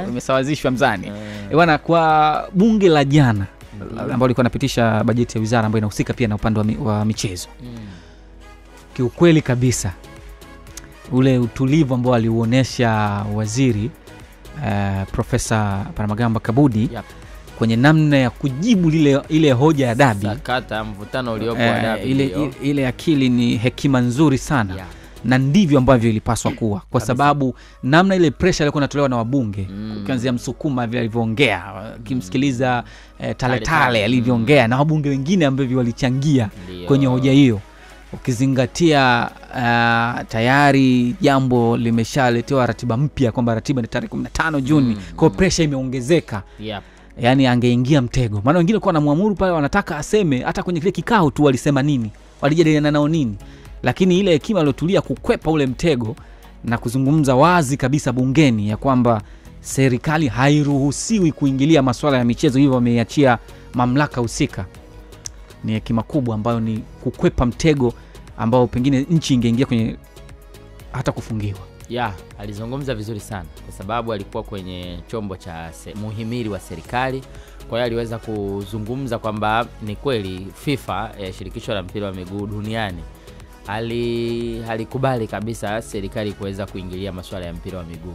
Umesawazishwa mzani. Bwana, kwa bunge la jana ambao liko napitisha bajeti ya wizara ambayo inahusika pia na upande wa michezo. Kiukweli kabisa ule utulivu ambao aliuonesha waziri Profesa Paramagamba Kabudi kwenye namna ya kujibu ile hoja ya dabi, sakata mvutano uliopo wa dabi, ile akili ni hekima nzuri sana. Na ndivyo ambavyo ilipaswa kuwa, kwa sababu namna ile pressure ilikuwa inatolewa na wabunge, kuanzia Msukuma vile alivyoongea, kimsikiliza Tale alivyoongea, na wabunge wengine ambao walichangia kwenye hoja hiyo, ukizingatia tayari jambo limeshaletewa ratiba mpya kwamba ratiba ni tarehe 15 Juni, kwa pressure imeongezeka. Yani angeingia mtego, maana wengine kwa namuamuru pale wanataka aseme hata kwenye kile kikao tu walisema nini, walijadiliana nao nini, lakini ile hekima iliyotulia kukwepa ule mtego na kuzungumza wazi kabisa bungeni ya kwamba serikali hairuhusiwi kuingilia masuala ya michezo, hivyo wameiachia mamlaka husika, ni hekima kubwa ambayo ni kukwepa mtego ambao pengine nchi ingeingia kwenye hata kufungiwa. Alizungumza vizuri sana kwa sababu alikuwa kwenye chombo cha muhimili wa serikali. Kwa hiyo aliweza kuzungumza kwamba ni kweli FIFA, shirikisho la mpira wa miguu duniani, halikubali kabisa serikali kuweza kuingilia masuala ya mpira wa miguu.